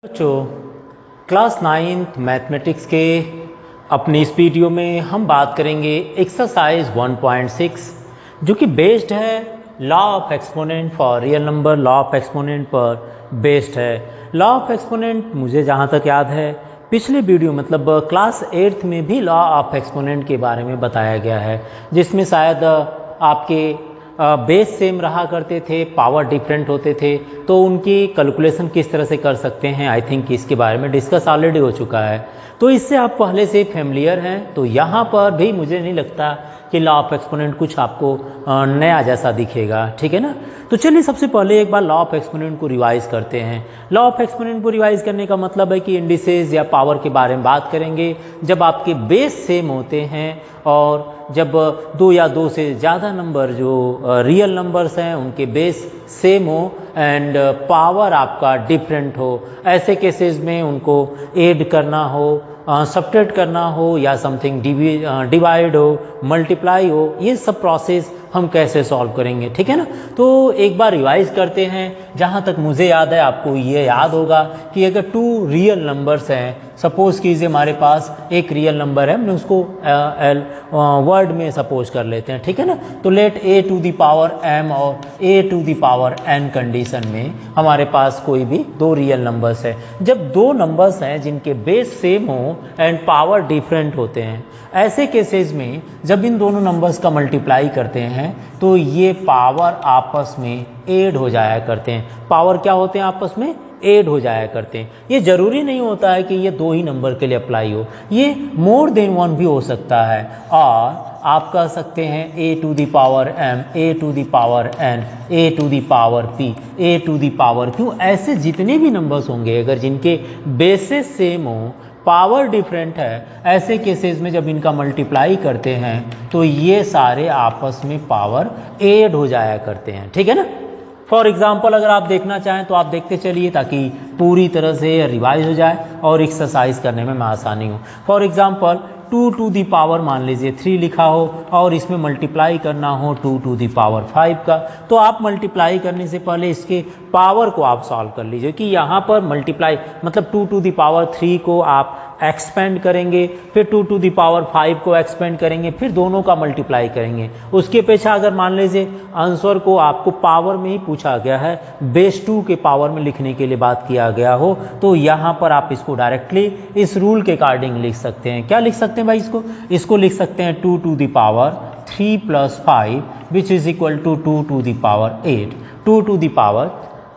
बच्चों, class 9th mathematics के अपनी इस वीडियो में हम बात करेंगे एक्सरसाइज 1.6 जो कि बेस्ड है law of exponent for real number. Law of exponent पर बेस्ड है। लॉ ऑफ एक्सपोनेंट मुझे जहाँ तक याद है पिछले वीडियो मतलब क्लास 8th में भी लॉ ऑफ एक्सपोनेंट के बारे में बताया गया है, जिसमें शायद आपके बेस सेम रहा करते थे, पावर डिफरेंट होते थे, तो उनकी कैलकुलेशन किस तरह से कर सकते हैं, आई थिंक इसके बारे में डिस्कस ऑलरेडी हो चुका है। तो इससे आप पहले से फेमिलियर हैं, तो यहाँ पर भी मुझे नहीं लगता कि लॉ ऑफ एक्सपोनेंट कुछ आपको नया जैसा दिखेगा, ठीक है ना। तो चलिए सबसे पहले एक बार लॉ ऑफ एक्सपोनेंट को रिवाइज करते हैं। लॉ ऑफ एक्सपोनेंट को रिवाइज करने का मतलब है कि इंडिसेस या पावर के बारे में बात करेंगे जब आपके बेस सेम होते हैं और जब दो या दो से ज़्यादा नंबर जो रियल नंबर्स हैं उनके बेस सेम हो एंड पावर आपका डिफरेंट हो। ऐसे केसेस में उनको ऐड करना हो, सब्ट्रैक्ट करना हो या समथिंग डिवाइड हो, मल्टीप्लाई हो, ये सब प्रोसेस हम कैसे सॉल्व करेंगे, ठीक है ना। तो एक बार रिवाइज करते हैं। जहाँ तक मुझे याद है आपको ये याद होगा कि अगर टू रियल नंबर्स हैं, सपोज कीजिए हमारे पास एक रियल नंबर है, हमने उसको एल वर्ड में सपोज कर लेते हैं, ठीक है ना। तो let A to the power M और A to the power N condition में हमारे पास कोई भी दो रियल नंबर्स है। जब दो नंबर्स हैं जिनके बेस सेम हो एंड पावर डिफरेंट होते हैं, ऐसे केसेस में जब इन दोनों नंबर्स का मल्टीप्लाई करते हैं तो ये पावर आपस में ऐड हो जाया करते हैं। पावर क्या होते हैं, आपस में ऐड हो जाया करते हैं। ये जरूरी नहीं होता है कि ये दो ही नंबर के लिए अप्लाई हो, ये मोर देन वन भी हो सकता है। और आप कह सकते हैं A to the power M, A to the power N, A to the power P, A to the power Q. ऐसे जितने भी नंबर्स होंगे अगर जिनके बेसिस सेम हो, पावर डिफरेंट है, ऐसे केसेस में जब इनका मल्टीप्लाई करते हैं तो ये सारे आपस में पावर ऐड हो जाया करते हैं, ठीक है ना। फॉर एग्जाम्पल अगर आप देखना चाहें तो आप देखते चलिए ताकि पूरी तरह से रिवाइज हो जाए और एक्सरसाइज करने में आसानी हो। For example 2 to the power मान लीजिए 3 लिखा हो और इसमें मल्टीप्लाई करना हो 2 टू दी पावर 5 का, तो आप मल्टीप्लाई करने से पहले इसके पावर को आप सॉल्व कर लीजिए कि यहाँ पर मल्टीप्लाई मतलब 2 टू दी पावर 3 को आप एक्सपेंड करेंगे, फिर 2 टू दी पावर 5 को एक्सपेंड करेंगे, फिर दोनों का मल्टीप्लाई करेंगे। उसके पीछा अगर मान लीजिए आंसर को आपको पावर में ही पूछा गया है, बेस 2 के पावर में लिखने के लिए बात किया गया हो, तो यहाँ पर आप इसको डायरेक्टली इस रूल के अकॉर्डिंग लिख सकते हैं। क्या लिख सकते हैं भाई, इसको लिख सकते हैं 2 to the power 3 plus 5 which is equal to 2 to the power 8, 2 to the power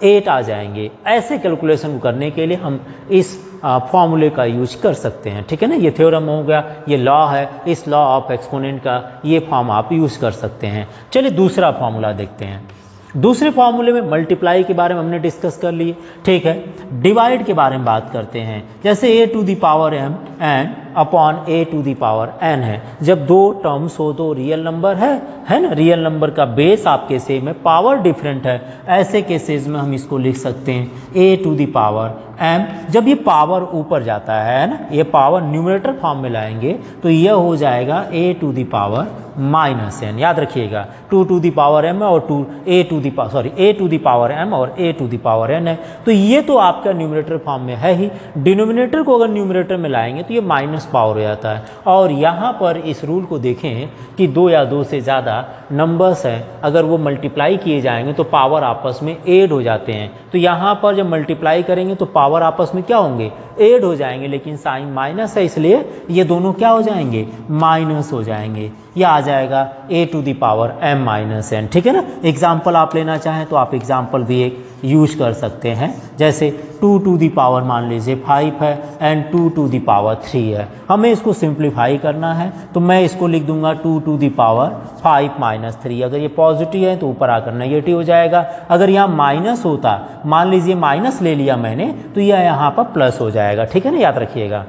8 आ जाएंगे। ऐसे कैलकुलेशन करने के लिए हम इस फॉर्मूले का यूज कर सकते हैं, ठीक है ना। ये थ्योरम हो गया, ये लॉ है, इस लॉ ऑफ एक्सपोनेंट का ये फॉर्म आप यूज कर सकते हैं। चलिए दूसरा फॉर्मूला देखते हैं। दूसरे फॉर्मूले में मल्टीप्लाई के बारे में हमने डिस्कस कर लिए, ठीक है। डिवाइड के बारे में बात करते हैं। जैसे A to the power M N upon A to the power N है। जब दो टर्म्स हो, दो रियल नंबर है ना, रियल नंबर का बेस आपके सेम है, पावर डिफरेंट है, ऐसे केसेस में हम इसको लिख सकते हैं A to the power M. जब ये पावर ऊपर जाता है ना, ये पावर न्यूमरेटर फॉर्म में लाएंगे तो यह हो जाएगा A to the power minus N. याद रखिएगा 2 टू दी पावर एम और A to the power M और A to the power N है। तो ये तो आपका न्यूमरेटर फॉर्म में है ही। डिनोमिनेटर को अगर न्यूमरेटर में लाएंगे तो ये माइनस पावर हो जाता है। और यहाँ पर इस रूल को देखें कि दो या दो से ज़्यादा नंबर्स हैं, अगर वो मल्टीप्लाई किए जाएंगे तो पावर आपस में ऐड हो जाते हैं। तो यहाँ पर जब मल्टीप्लाई करेंगे तो पावर आपस में क्या होंगे, ऐड हो जाएंगे, लेकिन साइन माइनस है इसलिए ये दोनों क्या हो जाएंगे, माइनस हो जाएंगे। यह आ जाएगा A to the power M minus N, ठीक है ना। एग्जाम्पल आप लेना चाहें तो आप एग्जाम्पल भी एक यूज कर सकते हैं। जैसे 2 टू दी पावर मान लीजिए 5 है एंड 2 टू दी पावर 3 है। हमें इसको सिंप्लीफाई करना है तो मैं इसको लिख दूंगा 2 टू दी पावर 5 माइनस 3। अगर ये पॉजिटिव है तो ऊपर आकर नेगेटिव हो जाएगा। अगर यहाँ माइनस होता, मान लीजिए माइनस ले लिया मैंने, तो यह यहाँ पर प्लस हो जाएगा, ठीक है ना। याद रखिएगा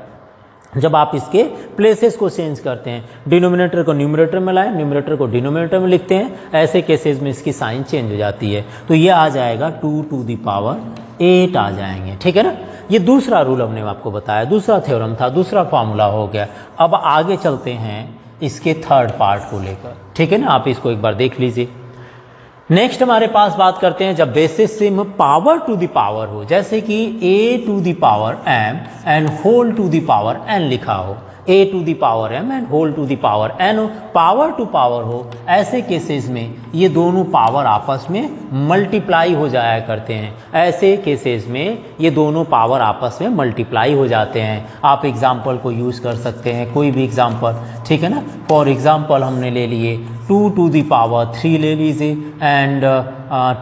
जब आप इसके प्लेसेस को चेंज करते हैं, डिनोमिनेटर को न्यूमरेटर में लाएं, न्यूमरेटर को डिनोमिनेटर में लिखते हैं, ऐसे केसेस में इसकी साइन चेंज हो जाती है। तो ये आ जाएगा 2 टू दी पावर 8 आ जाएंगे, ठीक है ना। ये दूसरा रूल हमने आपको बताया, दूसरा थ्योरम था, दूसरा फॉर्मूला हो गया। अब आगे चलते हैं इसके थर्ड पार्ट को लेकर, ठीक है ना। आप इसको एक बार देख लीजिए। नेक्स्ट हमारे पास बात करते हैं जब basis same power to the power हो, जैसे कि a to the power m and whole to the power n लिखा हो, a to the power m and whole to the power n हो, पावर टू पावर हो, ऐसे cases में ये दोनों पावर आपस में मल्टीप्लाई हो जाया करते हैं। ऐसे केसेस में ये दोनों पावर आपस में मल्टीप्लाई हो जाते हैं। आप एग्जाम्पल को यूज़ कर सकते हैं, कोई भी एग्जाम्पल, ठीक है ना। फॉर एग्जाम्पल हमने ले लिए 2 टू दी पावर 3 ले लीजिए एंड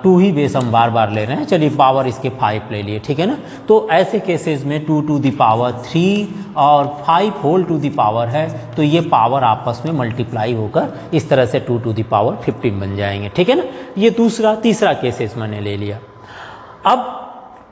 2 ही बेस हम बार बार ले रहे हैं, चलिए पावर इसके 5 ले लिए, ठीक है ना। तो ऐसे केसेस में 2 टू दी पावर 3 और 5 होल टू दी पावर है, तो ये पावर आपस में मल्टीप्लाई होकर इस तरह से 2 टू दी पावर 15 बन जाएंगे, ठीक है ना। ये तीसरा केसेस मैंने ले लिया। अब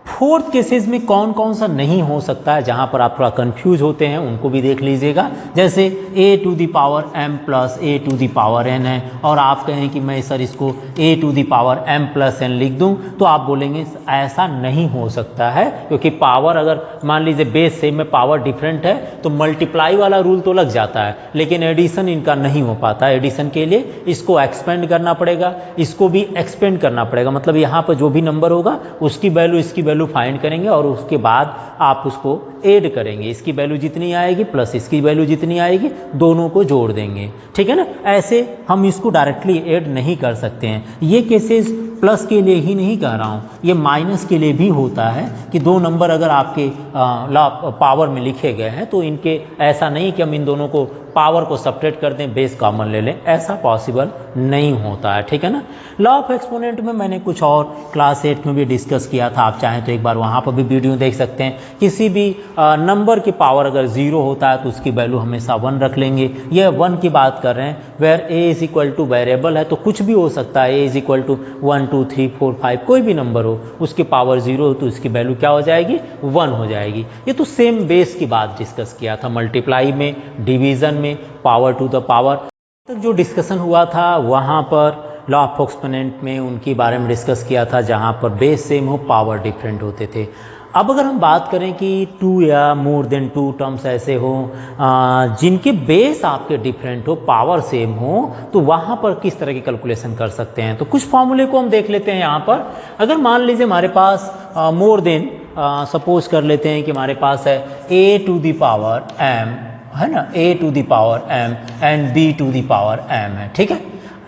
फोर्थ केसेस में कौन कौन सा नहीं हो सकता है, जहां पर आप थोड़ा कंफ्यूज होते हैं उनको भी देख लीजिएगा। जैसे a to the power m plus a to the power n है और आप कहें कि मैं सर इसको a to the power m plus n लिख दूं, तो आप बोलेंगे ऐसा नहीं हो सकता है, क्योंकि पावर अगर मान लीजिए बेस सेम में पावर डिफरेंट है तो मल्टीप्लाई वाला रूल तो लग जाता है, लेकिन एडिशन इनका नहीं हो पाता। एडिशन के लिए इसको एक्सपेंड करना पड़ेगा, इसको भी एक्सपेंड करना पड़ेगा, मतलब यहाँ पर जो भी नंबर होगा उसकी वैल्यू इसकी वैल्यू फाइंड करेंगे और उसके बाद आप उसको ऐड करेंगे, इसकी वैल्यू जितनी आएगी प्लस इसकी वैल्यू जितनी आएगी, दोनों को जोड़ देंगे, ठीक है ना। ऐसे हम इसको डायरेक्टली ऐड नहीं कर सकते हैं। ये केसेस प्लस के लिए ही नहीं कह रहा हूँ, ये माइनस के लिए भी होता है कि दो नंबर अगर आपके पावर में लिखे गए हैं तो इनके ऐसा नहीं कि हम इन दोनों को पावर को सब्ट्रैक्ट कर दें, बेस कॉमन ले लें, ऐसा पॉसिबल नहीं होता है, ठीक है ना। लॉ ऑफ एक्सपोनेंट में मैंने कुछ और क्लास 8 में भी डिस्कस किया था, आप चाहें तो एक बार वहाँ पर भी वीडियो देख सकते हैं। किसी भी नंबर की पावर अगर 0 होता है तो उसकी वैल्यू हमेशा 1 रख लेंगे। यह 1 की बात कर रहे हैं, where a is equal to variable है तो कुछ भी हो सकता है, a इज इक्वल टू 1 2 3 4 5 कोई भी नंबर हो, उसकी पावर 0 हो तो उसकी वैल्यू क्या हो जाएगी, 1 हो जाएगी। ये तो सेम बेस की बात डिस्कस किया था, मल्टीप्लाई में, डिवीजन में, पावर टू द पावर तक जो डिस्कशन हुआ था वहाँ पर लॉ ऑफ एक्सपोनेंट में उनके बारे में डिस्कस किया था, जहाँ पर बेस सेम हो, पावर डिफरेंट होते थे। अब अगर हम बात करें कि 2 या मोर देन 2 टर्म्स ऐसे हो जिनके बेस आपके डिफरेंट हो, पावर सेम हो, तो वहाँ पर किस तरह की कैलकुलेशन कर सकते हैं। तो कुछ फॉर्मूले को हम देख लेते हैं यहाँ पर। अगर मान लीजिए हमारे पास मोर देन सपोज कर लेते हैं कि हमारे पास है a to the power m, है ना, a to the power m and b to the power m है, ठीक है।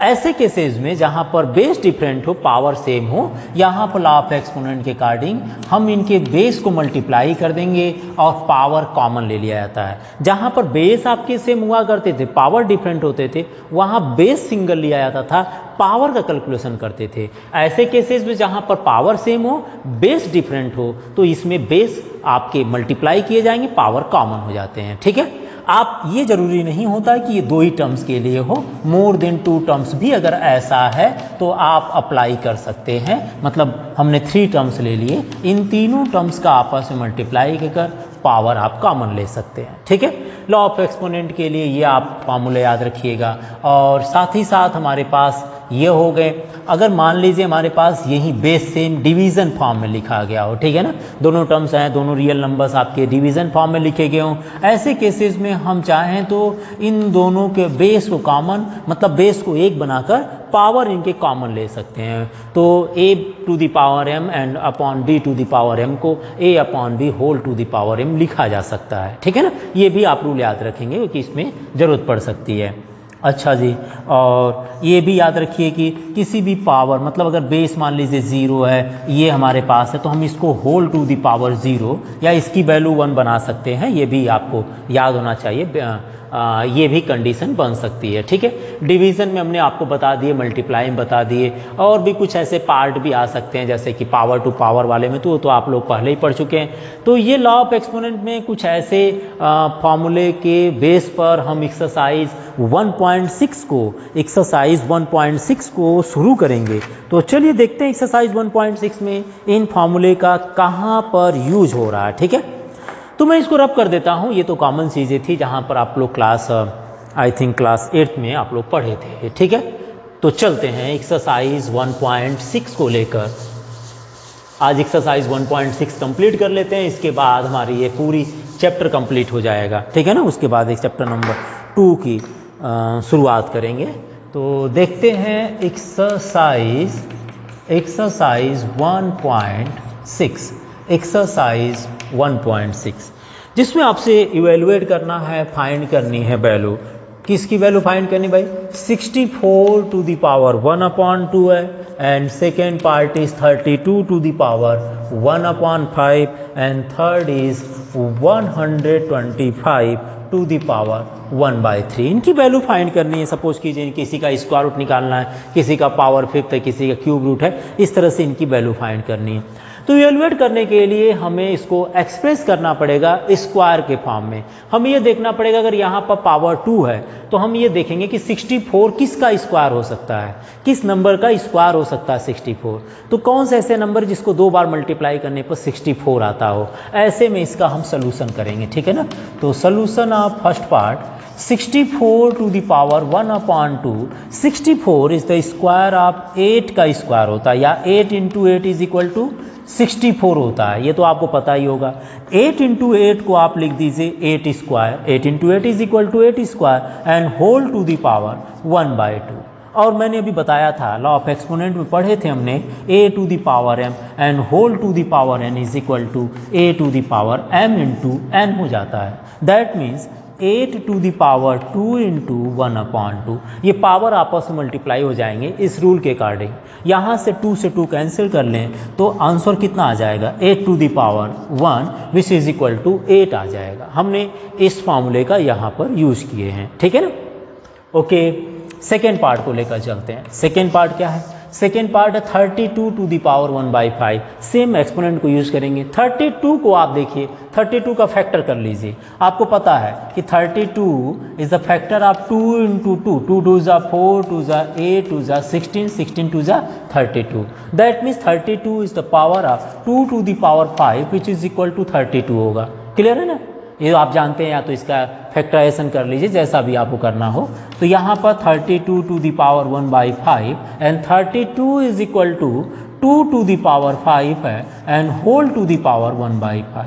ऐसे केसेस में जहां पर बेस डिफरेंट हो, पावर सेम हो, यहाँ पर लॉ ऑफ एक्सपोनेंट के अकॉर्डिंग हम इनके बेस को मल्टीप्लाई कर देंगे और पावर कॉमन ले लिया जाता है। जहां पर बेस आपके सेम हुआ करते थे, पावर डिफरेंट होते थे, वहां बेस सिंगल लिया जाता था, पावर का कैलकुलेशन करते थे। ऐसे केसेस में जहां पर पावर सेम हो, बेस डिफरेंट हो, तो इसमें बेस आपके मल्टीप्लाई किए जाएंगे, पावर कॉमन हो जाते हैं, ठीक है। आप ये जरूरी नहीं होता कि ये 2 ही टर्म्स के लिए हो, मोर देन 2 टर्म्स भी अगर ऐसा है तो आप अप्लाई कर सकते हैं। मतलब हमने 3 टर्म्स ले लिए, इन तीनों टर्म्स का आपस में मल्टीप्लाई कर पावर आप कॉमन ले सकते हैं, ठीक है। लॉ ऑफ एक्सपोनेंट के लिए ये आप फार्मूले याद रखिएगा। और साथ ही साथ हमारे पास ये हो गए, अगर मान लीजिए हमारे पास यही बेस सेम डिवीजन फॉर्म में लिखा गया हो, ठीक है ना, दोनों टर्म्स हैं, दोनों रियल नंबर्स आपके डिवीजन फॉर्म में लिखे गए हों, ऐसे केसेस में हम चाहें तो इन दोनों के बेस को कॉमन, मतलब बेस को 1 बनाकर पावर इनके कॉमन ले सकते हैं। तो a to the power m and upon b to the power m को a upon b whole to the power m लिखा जा सकता है, ठीक है ना। ये भी आप रूल याद रखेंगे क्योंकि इसमें ज़रूरत पड़ सकती है। अच्छा जी, और ये भी याद रखिए कि किसी भी पावर, मतलब अगर बेस मान लीजिए 0 है, ये हमारे पास है, तो हम इसको होल टू द पावर 0 या इसकी वैल्यू 1 बना सकते हैं। ये भी आपको याद होना चाहिए, ये भी कंडीशन बन सकती है, ठीक है। डिवीज़न में हमने आपको बता दिए, मल्टीप्लाई में बता दिए, और भी कुछ ऐसे पार्ट भी आ सकते हैं जैसे कि पावर टू पावर वाले में तो आप लोग पहले ही पढ़ चुके हैं। तो ये लॉ ऑफ एक्सपोनेंट में कुछ ऐसे फॉर्मूले के बेस पर हम एक्सरसाइज 1.6 को शुरू करेंगे। तो चलिए देखते हैं एक्सरसाइज 1.6 में इन फॉर्मूले का कहाँ पर यूज हो रहा है, ठीक है। तो मैं इसको रब कर देता हूँ, ये तो कॉमन चीज़ें थी जहाँ पर आप लोग आई थिंक क्लास 8 में आप लोग पढ़े थे, ठीक है। तो चलते हैं एक्सरसाइज 1.6 को लेकर। आज एक्सरसाइज 1.6 कंप्लीट कर लेते हैं, इसके बाद हमारी ये पूरी चैप्टर कंप्लीट हो जाएगा, ठीक है ना। उसके बाद एक चैप्टर नंबर 2 की शुरुआत करेंगे। तो देखते हैं एक्सरसाइज 1.6, एक्सरसाइज 1.6 जिसमें आपसे इवेलुएट करना है, फाइंड करनी है वैल्यू। किसकी वैल्यू फाइंड करनी भाई? 64 टू द पावर 1/2 है, and second part is 32 to the power 1/5, and third is 125 to the power 1/3। इनकी वैल्यू फाइंड करनी है। सपोज कीजिए किसी का स्क्वायर रूट निकालना है, किसी का पावर फिफ्थ है, किसी का क्यूब रूट है, इस तरह से इनकी वैल्यू फाइंड करनी है। तो इवेलुएट करने के लिए हमें इसको एक्सप्रेस करना पड़ेगा स्क्वायर के फॉर्म में। हमें ये देखना पड़ेगा, अगर यहाँ पर पावर 2 है तो हम ये देखेंगे कि 64 किसका स्क्वायर हो सकता है, किस नंबर का स्क्वायर हो सकता है 64। तो कौन से ऐसे नंबर जिसको 2 बार मल्टीप्लाई करने पर 64 आता हो, ऐसे में इसका हम सोल्यूशन करेंगे, ठीक है ना। तो solution of first part 64 to the power 1/2, 64 is the square of 8 का स्क्वायर होता है, या 8 इंटू 8 इज इक्वल टू 64 होता है, ये तो आपको पता ही होगा। 8 इंटू 8 को आप लिख दीजिए 8 square, 8 into 8 is equal to 8 square and whole to the power 1/2। और मैंने अभी बताया था, लॉ ऑफ एक्सपोनेंट में पढ़े थे हमने, a to the power m and whole to the power n is equal to a to the power m into n हो जाता है। That means 8 to the power 2 into 1/2, ये पावर आपस में मल्टीप्लाई हो जाएंगे इस रूल के अकॉर्डिंग। यहाँ से 2 से 2 कैंसिल कर लें तो आंसर कितना आ जाएगा? 8 to the power 1 which is equal to 8 आ जाएगा। हमने इस फॉर्मूले का यहाँ पर यूज़ किए हैं, ठीक है ना। ओके, सेकेंड पार्ट को लेकर चलते हैं। सेकेंड पार्ट क्या है? सेकेंड पार्ट है 32 to the power 1/5। Same exponent को यूज करेंगे। 32 को आप देखिए, 32 का फैक्टर कर लीजिए। आपको पता है कि 32 is the factor of 2 into 2, 2 2 जा 4, 2 जा 8, 2 जा 16, 16 2 जा 32। That means 32 is the power of 2 to the power 5 which is equal to 32 होगा। क्लियर है ना? ये आप जानते हैं, या तो इसका फैक्टराइजेशन कर लीजिए, जैसा भी आपको करना हो। तो यहाँ पर 32 to the power 1/5 and 32 is equal to 2 to the power 5 है and whole to the power 1/5।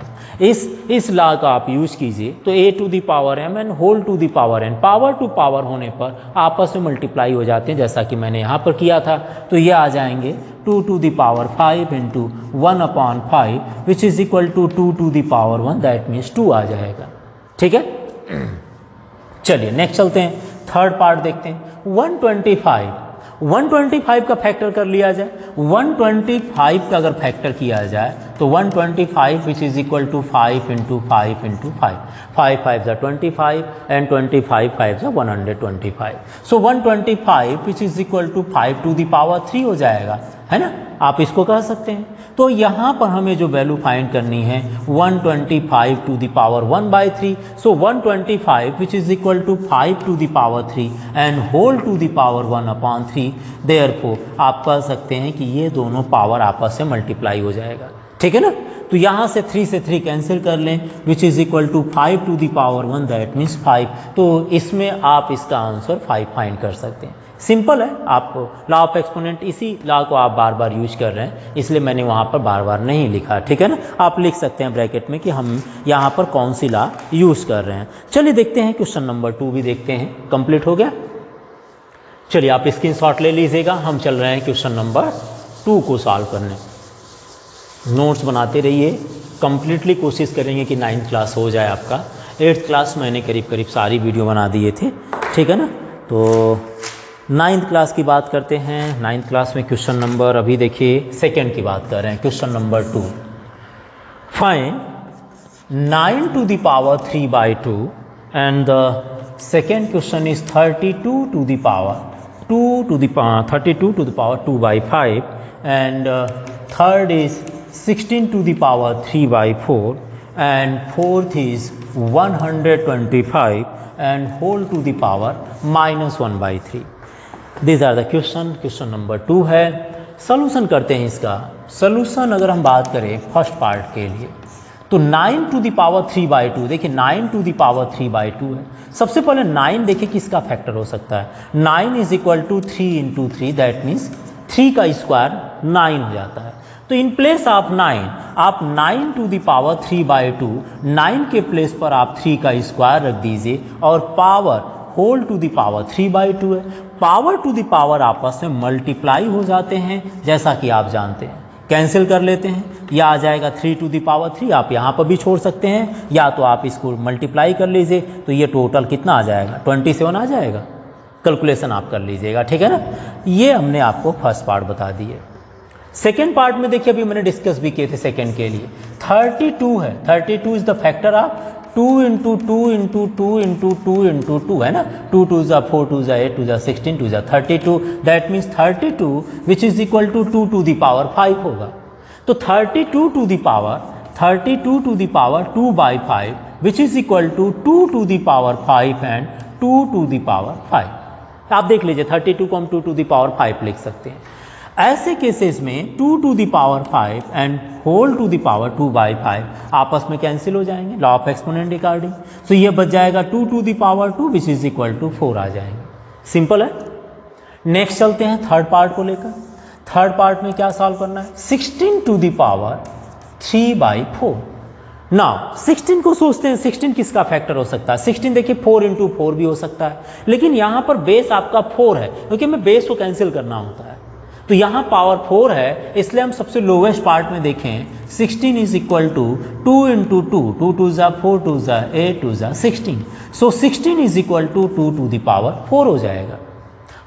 इस लॉ का आप यूज कीजिए तो a to the power m and whole to the power n, power to power होने पर आपस में मल्टीप्लाई हो जाते हैं, जैसा कि मैंने यहाँ पर किया था। तो ये आ जाएंगे 2 to the power 5 into 1/5 which is equal to 2 to the power 1, that means 2 आ जाएगा, ठीक है। चलिए नेक्स्ट चलते हैं, थर्ड पार्ट देखते हैं। 125 का फैक्टर कर लिया जाए। 125 का अगर फैक्टर किया जाए तो 125 which is equal to 5 into 5 into 5, 5 5 जा 25 एंड 25 5 जा 125। So 125 which is equal to 5 to the power 3 हो जाएगा, है ना। आप इसको कह सकते हैं। तो यहाँ पर हमें जो वैल्यू फाइंड करनी है 125 to the power 1/3। So 125 which is equal to 5 to the power 3 and whole to the power 1/3। Therefore आप कह सकते हैं कि ये दोनों पावर आपस से मल्टीप्लाई हो जाएगा, ठीक है ना। तो यहाँ से 3 से 3 कैंसिल कर लें which is equal to 5 to the power 1, that means 5। तो इसमें आप इसका आंसर 5 फाइंड कर सकते हैं। सिंपल है। आप लॉ ऑफ एक्सपोनेंट, इसी लॉ को आप बार बार यूज कर रहे हैं, इसलिए मैंने वहाँ पर बार बार नहीं लिखा, ठीक है ना। आप लिख सकते हैं ब्रैकेट में कि हम यहाँ पर कौन सी लॉ यूज कर रहे हैं। चलिए देखते हैं, क्वेश्चन नंबर 2 भी देखते हैं। कंप्लीट हो गया। चलिए आप स्क्रीनशॉट ले लीजिएगा। हम चल रहे हैं क्वेश्चन नंबर 2 को सॉल्व करने। नोट्स बनाते रहिए, कंप्लीटली कोशिश करेंगे कि 9th क्लास हो जाए आपका। 8th क्लास मैंने करीब करीब सारी वीडियो बना दिए थे, ठीक है ना। तो 9th क्लास की बात करते हैं। 9th क्लास में क्वेश्चन नंबर, अभी देखिए सेकंड की बात कर रहे हैं, question number 2। Find 9 to the power 3/2 and the second question is 32 to the power 32 to the power 2/5 and third is 16 to the power 3/4 and fourth is 125 and whole to the power -1/3. These are the question number 2 है। Solution करते हैं इसका। Solution अगर हम बात करें first part के लिए तो 9 to the power 3/2, देखिए 9 to the power 3/2 है। सबसे पहले 9 देखिए किसका फैक्टर हो सकता है। 9 is equal to 3 into 3, that means 3 का स्क्वायर 9 हो जाता है। तो इन प्लेस ऑफ 9 आप 9 टू द पावर 3/2, 9 के प्लेस पर आप 3 का स्क्वायर रख दीजिए और power whole to the power 3/2 है। पावर टू द पावर आपस में मल्टीप्लाई हो जाते हैं, जैसा कि आप जानते हैं। कैंसिल कर लेते हैं, यह आ जाएगा 3 टू द पावर 3। आप यहाँ पर भी छोड़ सकते हैं, या तो आप इसको मल्टीप्लाई कर लीजिए, तो ये टोटल कितना आ जाएगा, 27 आ जाएगा। कैलकुलेशन आप कर लीजिएगा, ठीक है ना। ये हमने आपको फर्स्ट पार्ट बता दिए। सेकेंड पार्ट में देखिए, अभी मैंने डिस्कस भी किए थे सेकेंड के लिए। 32 है, 32 is the factor of 2 into 2 into 2 into 2 into 2 है ना। 2 2 जा 4 2 जा 8 2 जा 16 2 जा 32। That means 32 which is equal to 2 to the power 5 होगा। तो 32 to the power 32 to the power 2/5 which is equal to 2 to the power 5 and 2 to the power 5। आप देख लीजिए 32 को हम 2 टू द पावर 5 लिख सकते हैं। ऐसे केसेस में 2 to the power 5 and whole to the power 2/5 आपस में कैंसिल हो जाएंगे, law of exponent regarding. So ये बच जाएगा 2 to the power 2 which is equal to 4 आ जाएंगे। सिंपल है। नेक्स्ट चलते हैं थर्ड पार्ट को लेकर। थर्ड पार्ट में क्या सॉल्व करना है, 16 टू द पावर 3/4। नाउ 16 को सोचते हैं, 16 किसका फैक्टर हो सकता है। 16 देखिए 4 इंटू 4 भी हो सकता है, लेकिन यहां पर बेस आपका 4 है, क्योंकि हमें बेस को कैंसिल करना होता है। तो यहां पावर 4 है, इसलिए हम सबसे लोवेस्ट पार्ट में देखें 16 इज इक्वल टू 2 इंटू 2, 2 2 जा 4 2 जा 8 2 जा 16। So 16 is equal to 2 to the power 4 हो जाएगा।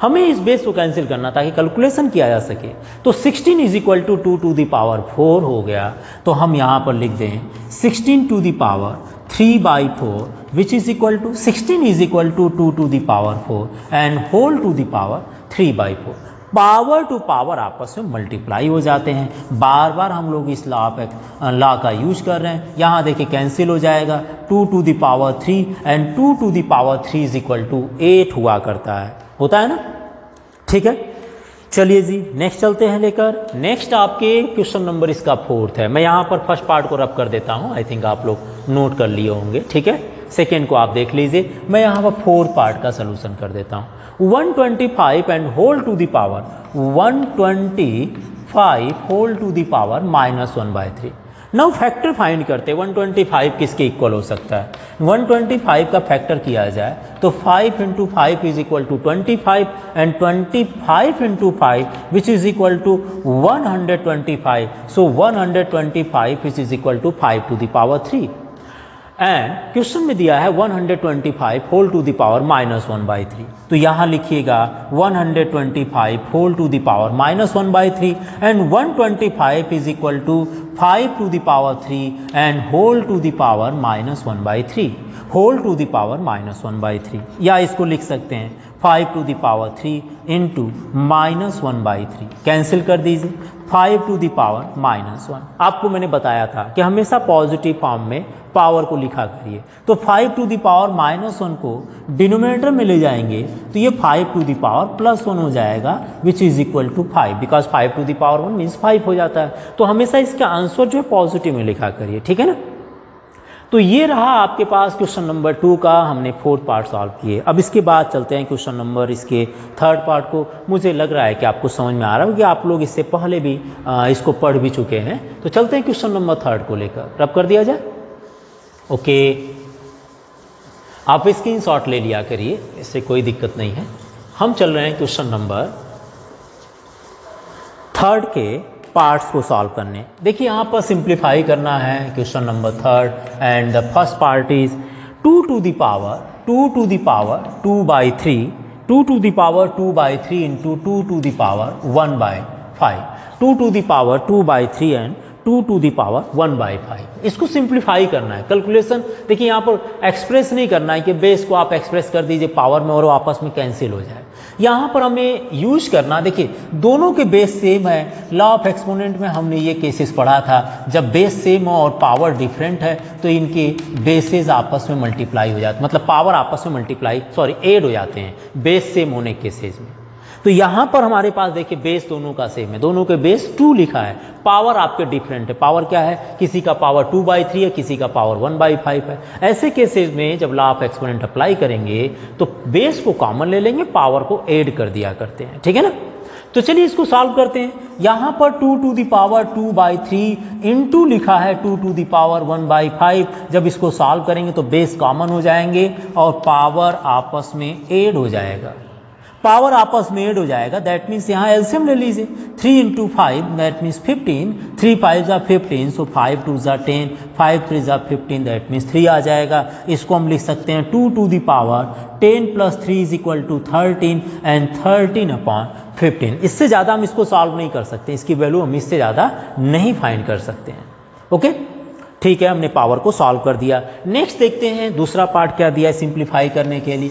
हमें इस बेस को कैंसिल करना ताकि कैलकुलेशन किया जा सके। तो 16 is equal to 2 to the power 4 हो गया। तो हम यहां पर लिख दें 16 to the power 3/4 which is equal to 16 is equal to 2 to the power 4 and whole to the power 3/4। Power to power आपस में मल्टीप्लाई हो जाते हैं। बार बार हम लोग इस लॉ का यूज कर रहे हैं। यहाँ देखिए कैंसिल हो जाएगा, 2 to the power 3 and 2 to the power 3 is equal to 8 हुआ करता है, होता है ना। ठीक है, चलिए जी नेक्स्ट चलते हैं लेकर। नेक्स्ट आपके क्वेश्चन नंबर इसका 4th है। मैं यहाँ पर फर्स्ट पार्ट को रब कर देता हूँ, आई थिंक आप लोग नोट कर लिए होंगे। ठीक है, सेकेंड को आप देख लीजिए। मैं यहाँ पर 4th पार्ट का सोल्यूशन कर देता हूँ। 125 and whole to the power 125 whole to the power -1/3। Now factor find करते हैं। 125 किसके इक्वल हो सकता है। 125 का फैक्टर किया जाए तो 5 into 5 is equal to 25 and 25 into 5 which is equal to 125। So 125 is equal to 5 to the power 3। And question में दिया है 125 होल टू द पावर -1/3। तो यहां लिखिएगा 125 whole to the power -1/3 and 125 is equal to 5 to the power 3 and whole to the power -1/3। Whole to the power -1/3, या इसको लिख सकते हैं 5 to the power 3 into -1/3। Cancel कर दीजिए, 5 टू द पावर -1। आपको मैंने बताया था कि हमेशा पॉजिटिव फॉर्म में पावर को लिखा करिए। तो 5 टू द पावर -1 को डिनोमिनेटर में ले जाएंगे तो ये 5 टू द पावर +1 हो जाएगा which is equal to 5, because 5 to the power 1 means 5 हो जाता है। तो हमेशा इसका आंसर जो है पॉजिटिव में लिखा करिए, ठीक है ना। तो ये रहा आपके पास क्वेश्चन नंबर 2 का, हमने 4th पार्ट सॉल्व किए। अब इसके बाद चलते हैं क्वेश्चन नंबर इसके 3rd पार्ट को। मुझे लग रहा है कि आपको समझ में आ रहा है कि आप लोग इससे पहले भी इसको पढ़ भी चुके हैं। तो चलते हैं क्वेश्चन नंबर 3rd को लेकर। रब कर दिया जाए, ओके। आप स्क्रीनशॉट ले लिया करिए, इससे कोई दिक्कत नहीं है। हम चल रहे हैं क्वेश्चन नंबर 3rd के पार्ट्स को सॉल्व करने। देखिए यहाँ पर सिंप्लीफाई करना है question number 3rd and the first part is 2 to the power 2/3 2 to the power 2/3 into 2 to the power 1/5 2 to the power 2/3 and 2 to the power 1/5। इसको simplify करना है। कैलकुलेशन देखिए यहाँ पर एक्सप्रेस नहीं करना है कि बेस को आप एक्सप्रेस कर दीजिए पावर में और वो आपस में कैंसिल हो जाए। यहाँ पर हमें यूज करना, देखिए दोनों के बेस सेम है। लॉ ऑफ एक्सपोनेंट में हमने ये केसेस पढ़ा था, जब बेस सेम हो और पावर डिफरेंट है तो इनके बेसेस आपस में मल्टीप्लाई हो जाते, मतलब पावर आपस में ऐड हो जाते हैं बेस सेम होने के केसेस में। तो यहाँ पर हमारे पास देखिए बेस दोनों का सेम है, दोनों के बेस 2 लिखा है, पावर आपके डिफरेंट है। पावर क्या है, किसी का पावर 2/3 है, किसी का पावर 1/5 है। ऐसे केसेस में जब लॉ ऑफ एक्सपोनेंट अप्लाई करेंगे तो बेस को कॉमन ले लेंगे, पावर को ऐड कर दिया करते हैं, ठीक है ना। तो चलिए इसको सॉल्व करते हैं। यहाँ पर 2 टू द पावर 2/3 इंटू लिखा है 2 टू द पावर 1/5। जब इसको सॉल्व करेंगे तो बेस कॉमन हो जाएंगे और पावर आपस में ऐड हो जाएगा। पावर आपस में ऐड हो जाएगा, दैट मीन्स यहाँ एलसीएम ले लीजिए। 3 × 5 दैट मीन्स 15, 3 5 ज़ा 15, सो 5 2 ज़ा 10, 5 3 ज़ा 15 दैट मीन्स 3 आ जाएगा। इसको हम लिख सकते हैं 2 टू द पावर 10 + 3 = 13 एंड 13/15। इससे ज़्यादा हम इसको सॉल्व नहीं कर सकते, इसकी वैल्यू हम इससे ज़्यादा नहीं फाइंड कर सकते हैं। ओके, ठीक है, हमने पावर को सॉल्व कर दिया। नेक्स्ट देखते हैं दूसरा पार्ट क्या दिया है सिंप्लीफाई करने के लिए।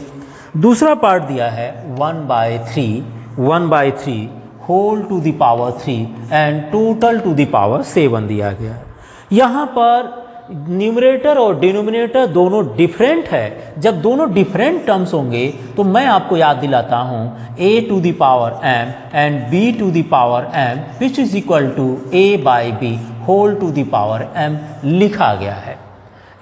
दूसरा पार्ट दिया है 1/3 whole to the power 3 and total to the power 7 दिया गया है। यहाँ पर न्यूमरेटर और डिनोमिनेटर दोनों डिफरेंट है। जब दोनों डिफरेंट टर्म्स होंगे तो मैं आपको याद दिलाता हूँ a to the power m and b to the power m which is equal to a/b whole to the power m लिखा गया है।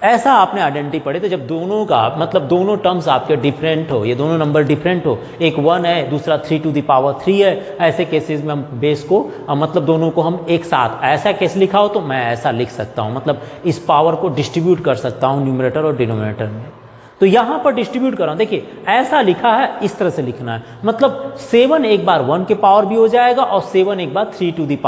ऐसा आपने आइडेंटिटी पढ़े तो जब दोनों का मतलब दोनों टर्म्स आपके डिफरेंट हो, ये दोनों नंबर डिफरेंट हो, एक 1 है दूसरा 3 टू द पावर 3 है, ऐसे केसेस में हम बेस को मतलब दोनों को हम एक साथ ऐसा केस लिखा हो तो मैं ऐसा लिख सकता हूँ, मतलब इस पावर को डिस्ट्रीब्यूट कर सकता हूँ न्यूमरेटर और डिनोमिनेटर में। तो यहाँ पर डिस्ट्रीब्यूट कर रहा हूँ, देखिए ऐसा लिखा है, इस तरह से लिखना है, मतलब 7 एक बार 1 के पावर भी हो जाएगा और 7 एक बार 3 टू द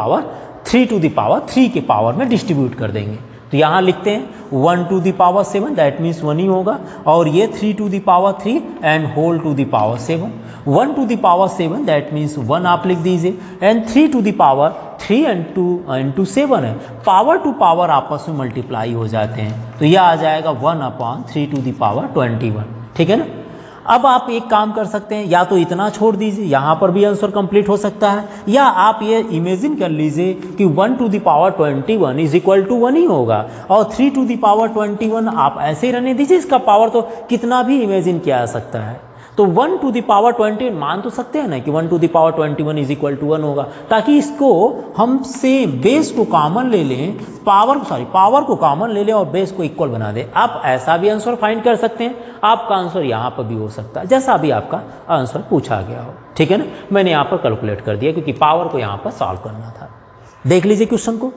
पावर 3 के पावर में डिस्ट्रीब्यूट कर देंगे। तो यहाँ लिखते हैं 1 to the power 7 that means 1 ही होगा, और ये 3 to the power 3 and whole to the power 7। 1 to the power 7 that means 1 आप लिख दीजिए and 3 to the power 3 and 2 7 है, पावर टू पावर आपस में मल्टीप्लाई हो जाते हैं। तो यह आ जाएगा 1/3 टू द पावर 21। ठीक है ना। अब आप एक काम कर सकते हैं, या तो इतना छोड़ दीजिए, यहाँ पर भी आंसर कंप्लीट हो सकता है, या आप ये इमेजिन कर लीजिए कि 1 to the power 21 is equal to 1 ही होगा, और 3 टू द पावर 21 आप ऐसे ही रहने दीजिए, इसका पावर तो कितना भी इमेजिन किया जा सकता है। तो 1 टू द पावर 21 मान तो सकते हैं ना कि 1 to the power 21 is equal to 1 होगा, ताकि इसको हम से बेस को कॉमन ले लें, पावर को कॉमन ले लें और बेस को इक्वल बना दें। आप ऐसा भी आंसर फाइंड कर सकते हैं, आपका आंसर यहाँ पर भी हो सकता है, जैसा भी आपका आंसर पूछा गया हो। ठीक है ना, मैंने यहाँ पर कैलकुलेट कर दिया क्योंकि पावर को यहाँ पर सॉल्व करना था। देख लीजिए क्वेश्चन को।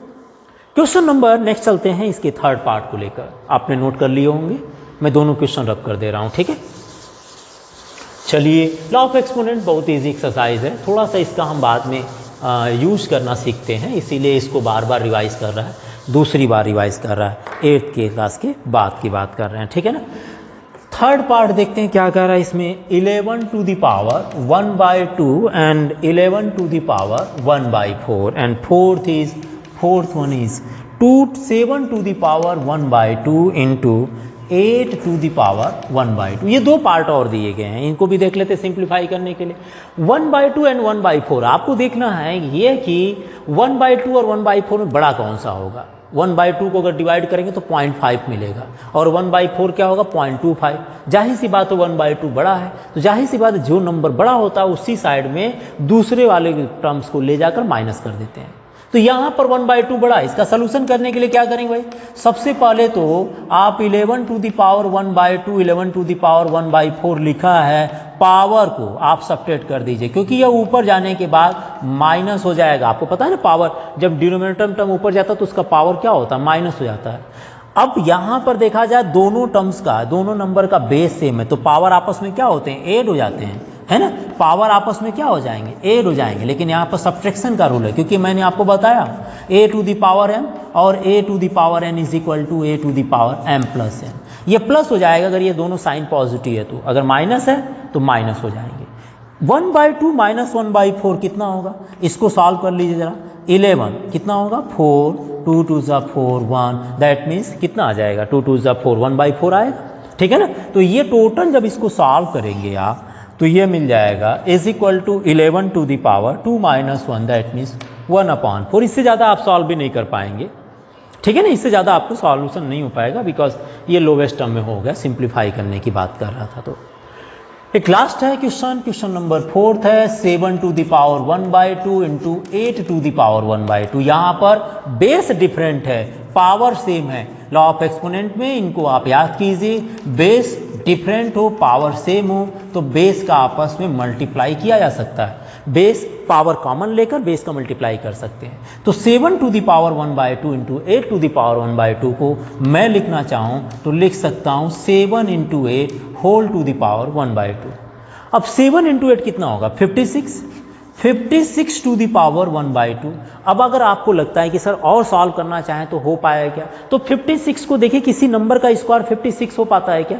क्वेश्चन नंबर नेक्स्ट चलते हैं, इसके थर्ड पार्ट को लेकर आपने नोट कर लिए होंगे, मैं दोनों क्वेश्चन रब कर दे रहा हूँ। ठीक है, चलिए लॉ ऑफ एक्सपोनेंट बहुत इजी एक्सरसाइज है, थोड़ा सा इसका हम बाद में यूज करना सीखते हैं, इसीलिए इसको बार बार रिवाइज कर रहा है, दूसरी बार रिवाइज कर रहा है, 8th के क्लास के बाद की बात कर रहे हैं। ठीक है ना। थर्ड पार्ट देखते हैं क्या कह रहा है इसमें। 11 to the power 1/2 and 11 to the power 1/4 and fourth one is 7 to the power 1/2 into 8 to the power 1/2। ये दो पार्ट और दिए गए हैं, इनको भी देख लेते सिंप्लीफाई करने के लिए। 1/2 एंड 1/4 आपको देखना है ये कि 1/2 और 1/4 में बड़ा कौन सा होगा। 1/2 को अगर डिवाइड करेंगे तो 0.5 मिलेगा, और 1/4 क्या होगा 0.25। जाहिर सी बात है 1/2 बड़ा है, तो जाहिर सी बात है जो नंबर बड़ा होता है उसी साइड में दूसरे वाले टर्म्स को ले जाकर माइनस कर देते हैं। तो यहाँ पर 1/2 बड़ा है, इसका सोल्यूशन करने के लिए क्या करेंगे भाई, सबसे पहले तो आप 11 to the power 1/2 11 to the power 1/4 लिखा है, पावर को आप सब्ट्रैक्ट कर दीजिए, क्योंकि यह ऊपर जाने के बाद माइनस हो जाएगा। आपको पता है ना, पावर जब डिनोमिनेटर टर्म ऊपर जाता है तो उसका पावर क्या होता है, माइनस हो जाता है। अब यहाँ पर देखा जाए दोनों टर्म्स का, दोनों नंबर का बेस सेम है, तो पावर आपस में क्या होते हैं, ऐड हो जाते हैं, है ना। पावर आपस में क्या हो जाएंगे, ऐड हो जाएंगे। लेकिन यहाँ पर सब्ट्रैक्शन का रूल है, क्योंकि मैंने आपको बताया a to the power m और a to the power n is equal to a to the power m plus n। ये प्लस हो जाएगा अगर ये दोनों साइन पॉजिटिव है, तो अगर माइनस है तो माइनस हो जाएंगे। 1/2 माइनस 1/4 कितना होगा, इसको सॉल्व कर लीजिए जरा। 11 कितना होगा 4, 2 2 ज़ा 4 1, दैट मीन्स कितना आ जाएगा 2 2 ज़ा 4 1/4 आएगा। ठीक है ना। तो ये टोटल जब इसको सॉल्व करेंगे आप तो ये मिल जाएगा is equal to 11 to the power 2 - 1 that means 1/4। इससे ज़्यादा आप सॉल्व भी नहीं कर पाएंगे। ठीक है ना, इससे ज़्यादा आपको सॉल्यूशन नहीं हो पाएगा, बिकॉज ये लोवेस्ट टर्म में हो गया, सिंप्लीफाई करने की बात कर रहा था। तो एक लास्ट है क्वेश्चन नंबर 4 है 7 to the power 1/2 into 8 to the power 1/2। यहाँ पर बेस डिफरेंट है, पावर सेम है। लॉ ऑफ एक्सपोनेंट में इनको आप याद कीजिए, बेस डिफरेंट हो पावर सेम हो तो बेस का आपस में मल्टीप्लाई किया जा सकता है। बेस पावर कॉमन लेकर बेस का मल्टीप्लाई कर सकते हैं। तो 7 to the power 1/2 into 8 to the power 1/2 को मैं लिखना चाहूँ तो लिख सकता हूँ 7 into 8 whole to the power 1/2। अब 7 इंटू 8 कितना होगा 56, 56 टू द पावर 1/2। अब अगर आपको लगता है कि सर और सॉल्व करना चाहें तो हो पाएगा क्या, तो 56 को देखिए किसी नंबर का स्क्वायर 56 हो पाता है क्या?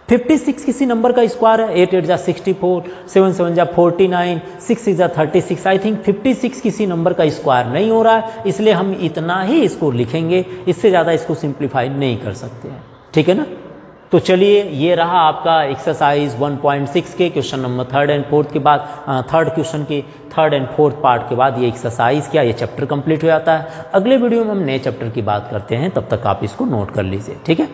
56 किसी नंबर का स्क्वायर है। 8 8 जा 64, 7 7 जा 49, 6 6 जा 36। आई थिंक 56 किसी नंबर का स्क्वायर नहीं हो रहा है, इसलिए हम इतना ही इसको लिखेंगे, इससे ज़्यादा इसको सिंप्लीफाई नहीं कर सकते हैं। ठीक है ना? तो चलिए ये रहा आपका एक्सरसाइज 1.6 के question number 3rd and 4th के बाद, थर्ड क्वेश्चन के 3rd एंड 4th पार्ट के बाद ये एक्सरसाइज क्या, ये चैप्टर कंप्लीट हो जाता है। अगले वीडियो में हम नए चैप्टर की बात करते हैं, तब तक आप इसको नोट कर लीजिए। ठीक है।